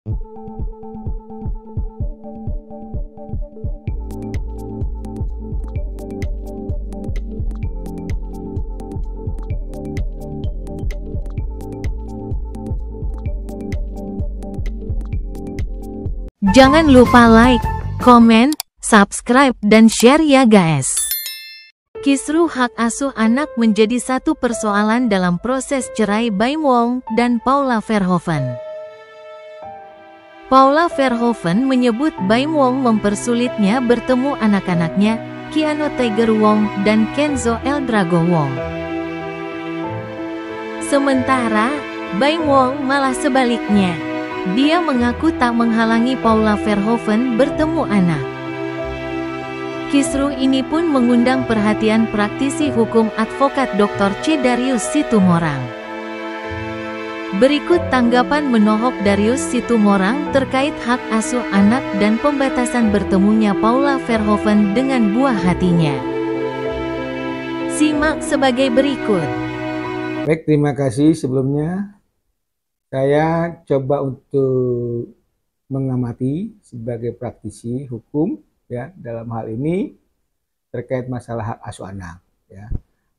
Jangan lupa like, komen, subscribe, dan share ya guys. Kisruh hak asuh anak menjadi satu persoalan dalam proses cerai Baim-Wong dan Paula Verhoeven. Paula Verhoeven menyebut Baim-Wong mempersulitnya bertemu anak-anaknya, Keanu Tiger-Wong dan Kenzo El Drago-Wong. Sementara, Baim-Wong malah sebaliknya. Dia mengaku tak menghalangi Paula Verhoeven bertemu anak. Kisruh ini pun mengundang perhatian praktisi hukum advokat Dr. C. Darius Situmorang. Berikut tanggapan menohok Darius Situmorang terkait hak asuh anak dan pembatasan bertemunya Paula Verhoeven dengan buah hatinya. Simak sebagai berikut. Baik, terima kasih sebelumnya. Saya coba untuk mengamati sebagai praktisi hukum ya dalam hal ini terkait masalah hak asuh anak ya.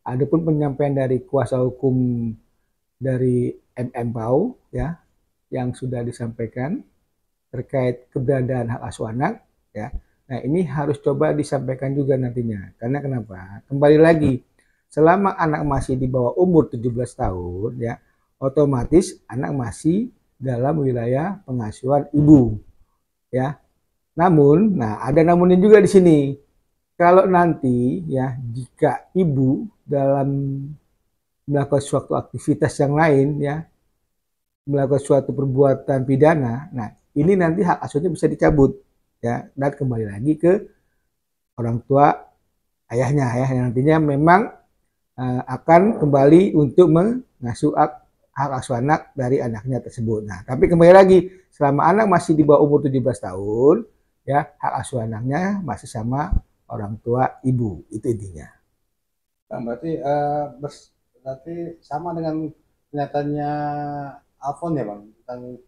Adapun penyampaian dari kuasa hukum dari MMPAU ya yang sudah disampaikan terkait keberadaan hak asuh anak ya. Nah, ini harus coba disampaikan juga nantinya. Karena kenapa? Kembali lagi, selama anak masih di bawah umur 17 tahun ya, otomatis anak masih dalam wilayah pengasuhan ibu ya. Namun, nah ada namunnya juga di sini. Kalau nanti ya jika ibu dalam melakukan suatu aktivitas yang lain ya, melakukan suatu perbuatan pidana, nah ini nanti hak asuhnya bisa dicabut ya dan kembali lagi ke orang tua ayahnya ya, yang nantinya memang akan kembali untuk mengasuh hak asuh anak dari anaknya tersebut. Nah, tapi kembali lagi, selama anak masih di bawah umur 17 tahun, ya hak asuh anaknya masih sama orang tua ibu, itu intinya. Nah, berarti sama dengan pernyataannya Alfon ya Bang, tentang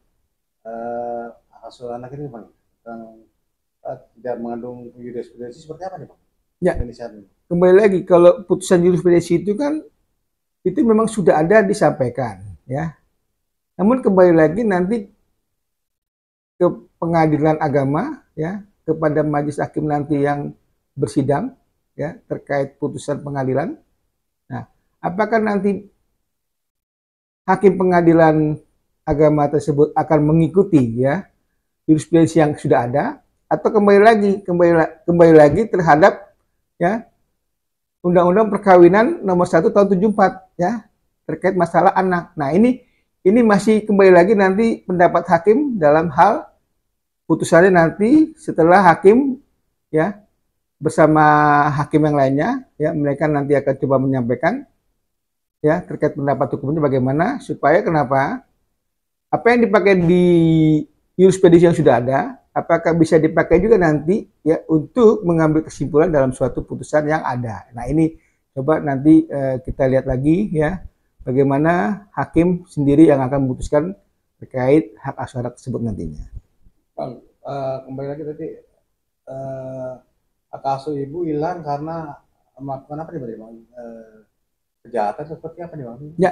hak asuh anak ini Bang, tentang tidak mengandung jurisprudensi seperti apa nih Bang? Ya, kembali lagi, kalau putusan jurisprudensi itu kan, itu memang sudah ada disampaikan. Ya, namun kembali lagi nanti ke pengadilan agama ya, kepada majelis hakim nanti yang bersidang ya terkait putusan pengadilan. Nah, apakah nanti hakim pengadilan agama tersebut akan mengikuti ya jurisprudensi yang sudah ada, atau kembali lagi terhadap ya Undang-Undang Perkawinan nomor 1 tahun 74 ya terkait masalah anak. Nah, ini masih kembali lagi nanti pendapat hakim dalam hal putusannya nanti setelah hakim ya bersama hakim yang lainnya ya, mereka nanti akan coba menyampaikan ya terkait pendapat hukumnya bagaimana, supaya kenapa apa yang dipakai di jurisprudensi yang sudah ada apakah bisa dipakai juga nanti ya untuk mengambil kesimpulan dalam suatu putusan yang ada. Nah, ini coba nanti kita lihat lagi ya bagaimana hakim sendiri yang akan memutuskan terkait hak asuh anak tersebut nantinya. Bang, kembali lagi tadi hak asuh ibu hilang karena melakukan apa nih Bang? Kejahatan seperti apa nih Bang? Ya,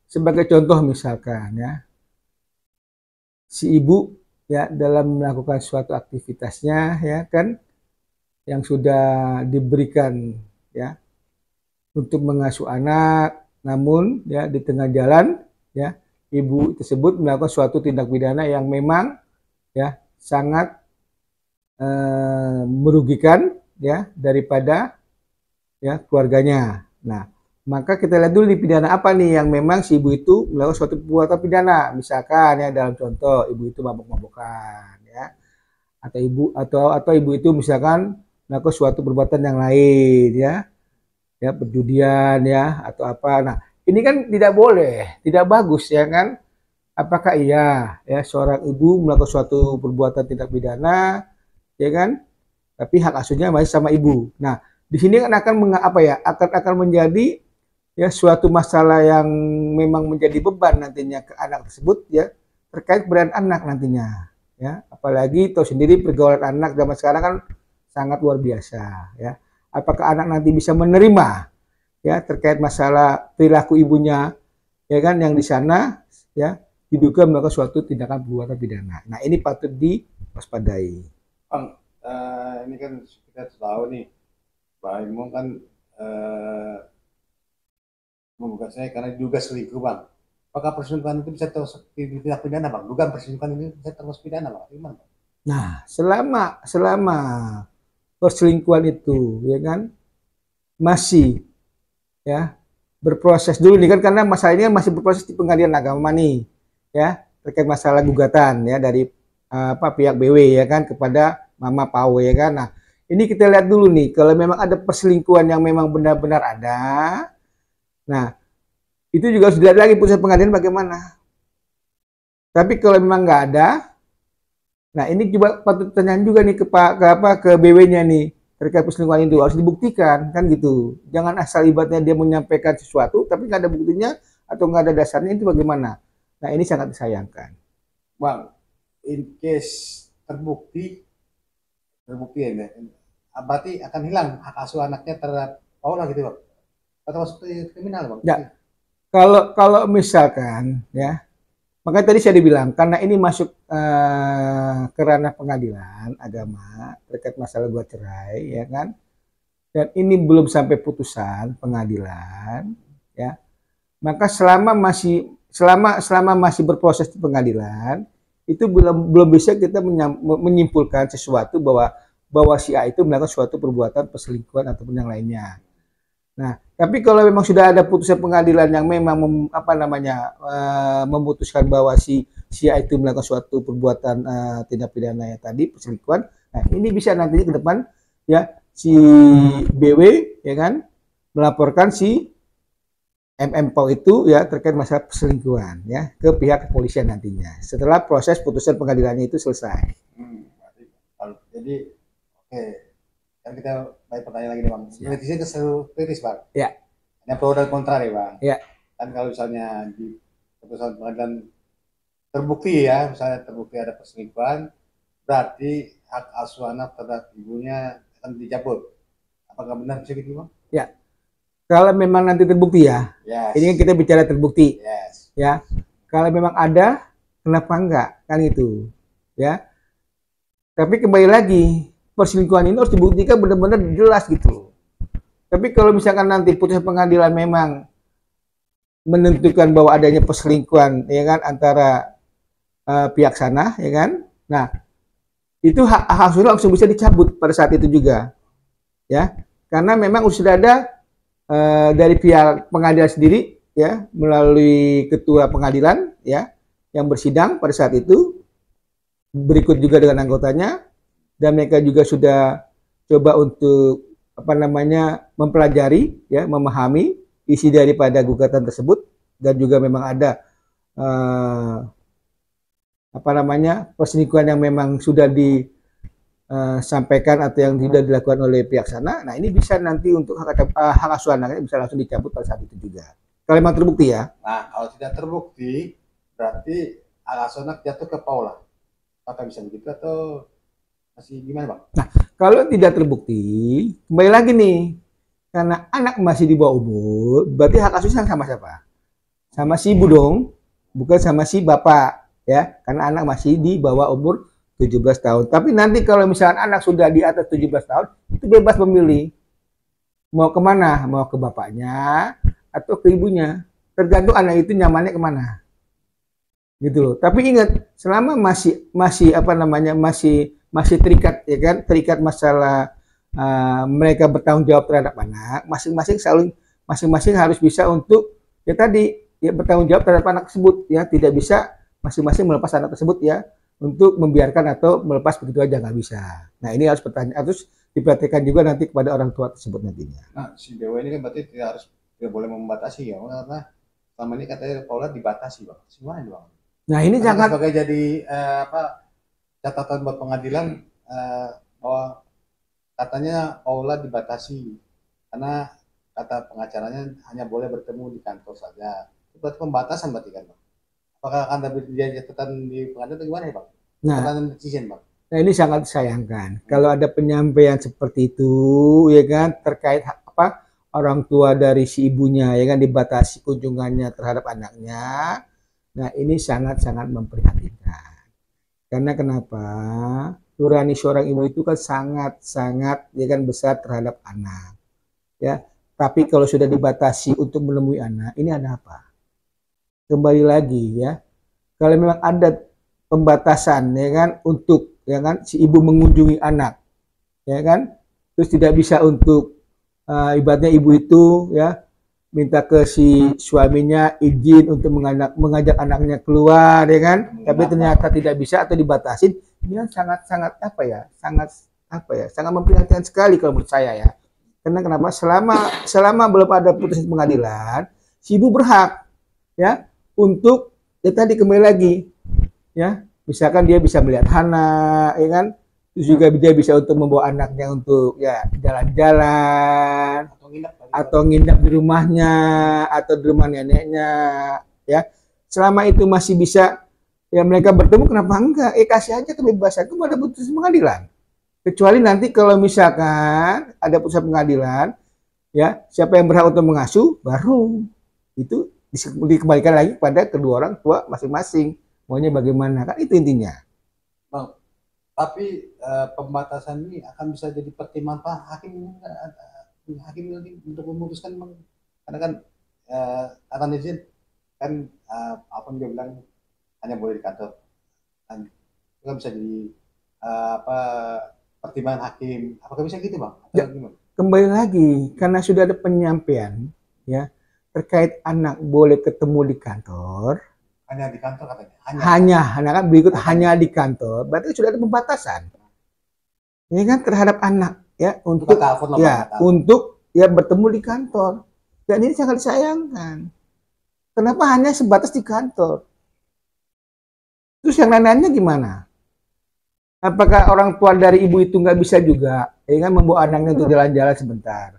sebagai contoh misalkan ya, si ibu ya dalam melakukan suatu aktivitasnya ya kan yang sudah diberikan ya untuk mengasuh anak, namun ya di tengah jalan ya ibu tersebut melakukan suatu tindak pidana yang memang ya sangat merugikan ya daripada ya keluarganya. Nah, maka kita lihat dulu di pidana apa nih yang memang si ibu itu melakukan suatu perbuatan pidana. Misalkan ya dalam contoh ibu itu mabuk-mabukan ya, atau ibu itu misalkan melakukan suatu perbuatan yang lain ya perjudian ya atau apa. Nah, ini kan tidak boleh, tidak bagus ya kan. Apakah iya ya seorang ibu melakukan suatu perbuatan tindak pidana ya kan, tapi hak asuhnya masih sama ibu. Nah, di sini kan akan menjadi ya suatu masalah yang memang menjadi beban nantinya ke anak tersebut ya terkait keberadaan anak nantinya. ya. Apalagi tahu sendiri pergaulan anak zaman sekarang kan sangat luar biasa, ya. Apakah anak nanti bisa menerima, ya, terkait masalah perilaku ibunya, ya kan, yang di sana, ya, diduga melakukan suatu tindakan perbuatan pidana. Nah, ini patut diwaspadai. Bang, ini kan kita tahu nih, Pak Imong kan membuka saya karena diduga selingkuh, Bang. Apakah perselingkuhan itu bisa termasuk tindak pidana, Bang? Dugaan perselingkuhan ini bisa termasuk pidana, Bang? Gimana, Bang? Nah, selama perselingkuhan itu, ya kan, masih, ya, berproses dulu nih kan, karena masalah ini masih berproses di pengadilan agama nih, ya, terkait masalah gugatan, ya, dari pihak BW, ya kan, kepada Mama Pau, ya kan. Nah, ini kita lihat dulu nih, kalau memang ada perselingkuhan yang memang benar-benar ada, nah, itu juga harus dilihat lagi putusan pengadilan bagaimana. Tapi kalau memang nggak ada, nah ini juga patut tanyain juga nih ke BW-nya nih, terkait perselingkuhan itu harus dibuktikan kan gitu. Jangan asal ibaratnya dia menyampaikan sesuatu tapi nggak ada buktinya atau nggak ada dasarnya, itu bagaimana. Nah ini sangat disayangkan. Bang, in case terbukti ya, berarti akan hilang hak asuh anaknya terhadap Paula gitu, Bang? Atau masuk kriminal, Bang? Ya, kalau misalkan, ya, makanya tadi saya dibilang karena ini masuk ke ranah pengadilan agama terkait masalah gua cerai, ya kan, dan ini belum sampai putusan pengadilan, ya, maka selama masih berproses di pengadilan itu belum bisa kita menyimpulkan sesuatu bahwa si A itu melakukan suatu perbuatan perselingkuhan ataupun yang lainnya. Nah, tapi kalau memang sudah ada putusan pengadilan yang memang memutuskan bahwa si A itu melakukan suatu perbuatan tindak pidana yang tadi perselingkuhan, nah ini bisa nantinya ke depan, ya, si BW, ya kan, melaporkan si MMPAU itu, ya, terkait masalah perselingkuhan, ya, ke pihak kepolisian nantinya setelah proses putusan pengadilannya itu selesai. Jadi oke, kan kita baik pertanyaan lagi nih, Bang. Netizen itu selalu kritis, Bang. Ya. Ada pro dan kontra nih, Bang. Ya. Kan kalau misalnya di putusan pengadilan terbukti, ya, misalnya terbukti ada perselingkuhan, berarti hak asuh anak terhadap ibunya akan dicabut. Apakah benar bisa gitu, Bang? Ya. Kalau memang nanti terbukti, ya. Yes. Ini kan kita bicara terbukti. Yes. Ya. Kalau memang ada, kenapa enggak? Kan itu. Ya. Tapi kembali lagi, perselingkuhan ini harus dibuktikan benar-benar jelas gitu. Tapi kalau misalkan nanti putusan pengadilan memang menentukan bahwa adanya perselingkuhan, ya kan, antara pihak sana, ya kan. Nah, itu hak asuh langsung bisa dicabut pada saat itu juga. Ya. Karena memang sudah ada dari pihak pengadilan sendiri, ya, melalui ketua pengadilan, ya, yang bersidang pada saat itu, berikut juga dengan anggotanya, dan mereka juga sudah coba untuk mempelajari, ya, memahami isi daripada gugatan tersebut, dan juga memang ada perselingkuhan yang memang sudah sampaikan atau yang tidak dilakukan oleh pihak sana. Nah ini bisa nanti untuk hak asuh anaknya bisa langsung dicabut pada saat itu juga. Kalau memang terbukti, ya. Nah kalau tidak terbukti berarti hak asuh anak jatuh ke Paula. Apakah bisa begitu atau masih gimana, Bang? Nah kalau tidak terbukti, kembali lagi nih, karena anak masih di bawah umur, berarti hak asuhnya sama siapa? Sama si ibu dong, bukan sama si bapak, ya, karena anak masih di bawah umur 17 tahun. Tapi nanti kalau misalnya anak sudah di atas 17 tahun, itu bebas memilih. Mau kemana? Mau ke bapaknya atau ke ibunya. Tergantung anak itu nyamannya kemana. Gitu loh. Tapi ingat, selama masih terikat, ya kan, terikat masalah mereka bertanggung jawab terhadap anak, masing-masing harus bisa untuk, ya tadi, ya, bertanggung jawab terhadap anak tersebut, ya, tidak bisa masing-masing melepas anak tersebut, ya, untuk membiarkan atau melepas begitu aja, nggak bisa. Nah ini harus diperhatikan juga nanti kepada orang tua tersebut nantinya. Nah si Dewa ini kan berarti tidak boleh membatasi, ya, karena selama ini katanya Paula dibatasi, Bang. Gimana, Bang? Nah ini sangat sebagai jadi catatan buat pengadilan bahwa katanya Paula dibatasi karena kata pengacaranya hanya boleh bertemu di kantor saja. Itu berarti pembatasan berarti kan, Bang? Apakah akan terjadi catatan di pengadilan atau gimana ya, Bang? Nah, Pertanyaan netizen, Bang. nah ini sangat disayangkan. Kalau ada penyampaian seperti itu, ya kan, terkait apa orang tua dari si ibunya, ya kan, dibatasi kunjungannya terhadap anaknya. Nah, ini sangat-sangat memprihatinkan. Karena kenapa? Nurani seorang ibu itu kan sangat-sangat, ya kan, besar terhadap anak. Ya, tapi kalau sudah dibatasi untuk menemui anak, ini ada apa? Kembali lagi ya, kalau memang ada pembatasan, ya kan, untuk, ya kan, si ibu mengunjungi anak, ya kan, terus tidak bisa untuk ibaratnya ibu itu ya minta ke si suaminya izin untuk mengajak anaknya keluar, ya kan, tapi ternyata tidak bisa atau dibatasin, ini kan sangat-sangat apa ya, sangat memprihatinkan sekali kalau menurut saya ya. Karena kenapa? Selama belum ada putusan pengadilan, si ibu berhak ya untuk, ya tadi kembali lagi ya, misalkan dia bisa melihat anak, ya kan, terus juga dia bisa untuk membawa anaknya untuk ya jalan-jalan atau nginap di rumahnya atau di rumah neneknya ya. Selama itu masih bisa ya mereka bertemu, kenapa enggak? Kasih aja kebebasan, itu ada putusan pengadilan. Kecuali nanti kalau misalkan ada putusan pengadilan ya, siapa yang berhak untuk mengasuh, baru itu dikembalikan lagi pada kedua orang tua masing-masing, maunya bagaimana, kan itu intinya. Bang, tapi pembatasan ini akan bisa jadi pertimbangan Pak hakim nanti untuk memutuskan, Bang. Karena kan kata netizen kan apa yang dia bilang hanya boleh di kantor, kan itu kan bisa jadi apa pertimbangan hakim. Apakah bisa gitu, Bang? Atau Ya, kembali lagi karena sudah ada penyampaian ya terkait anak boleh ketemu di kantor, hanya di kantor katanya? hanya kan berikut hanya di kantor, berarti sudah ada pembatasan ini kan terhadap anak ya untuk ya untuk ya bertemu di kantor, dan ini sangat disayangkan. Kenapa hanya sebatas di kantor? Terus yang lain-lainnya gimana? Apakah orang tua dari ibu itu nggak bisa juga, ya kan, membawa anaknya untuk jalan-jalan sebentar,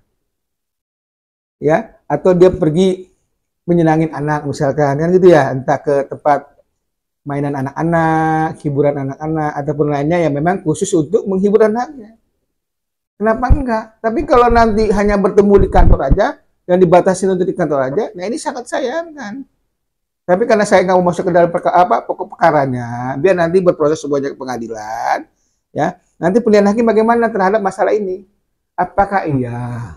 ya? Atau dia pergi menyenangin anak, misalkan, kan gitu ya, entah ke tempat mainan anak-anak, hiburan anak-anak, ataupun lainnya yang memang khusus untuk menghibur anaknya. Kenapa enggak? Tapi kalau nanti hanya bertemu di kantor aja, dan dibatasi untuk di kantor aja, nah ini sangat sayangkan. Tapi karena saya nggak mau masuk ke dalam pokok perkaranya, biar nanti berproses semuanya ke pengadilan, ya. Nanti pilihan hakim bagaimana terhadap masalah ini? Apakah iya,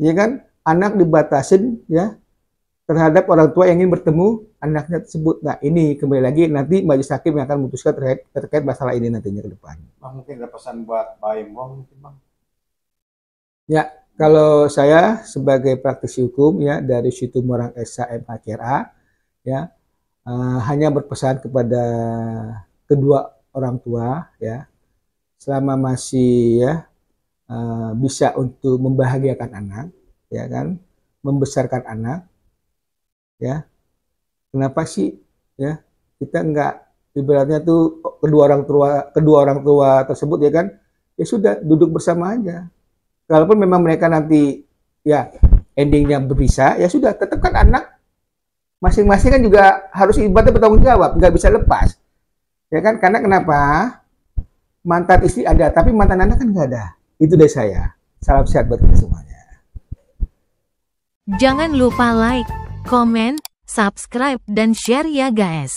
ya kan, anak dibatasin, ya, terhadap orang tua yang ingin bertemu anaknya tersebut. Nah ini kembali lagi nanti majelis hakim yang akan memutuskan terkait masalah ini nantinya ke depan. Bang, mungkin ada pesan buat Bayem Wong, mungkin, Bang. Ya, kalau saya sebagai praktisi hukum ya dari Situmorang SH MHCRA ya hanya berpesan kepada kedua orang tua ya, selama masih ya bisa untuk membahagiakan anak, ya kan, membesarkan anak, ya, kenapa sih ya kita enggak ibaratnya tuh kedua orang tua tersebut, ya kan, ya sudah duduk bersama aja. Kalaupun memang mereka nanti ya endingnya berpisah, ya sudah, tetap kan anak masing-masing kan juga harus ibaratnya bertanggung jawab, nggak bisa lepas, ya kan? Karena kenapa? Mantan istri ada, tapi mantan anak kan nggak ada. Itu dari saya. Salam sehat buat kita semuanya. Jangan lupa like, komen, subscribe, dan share ya guys.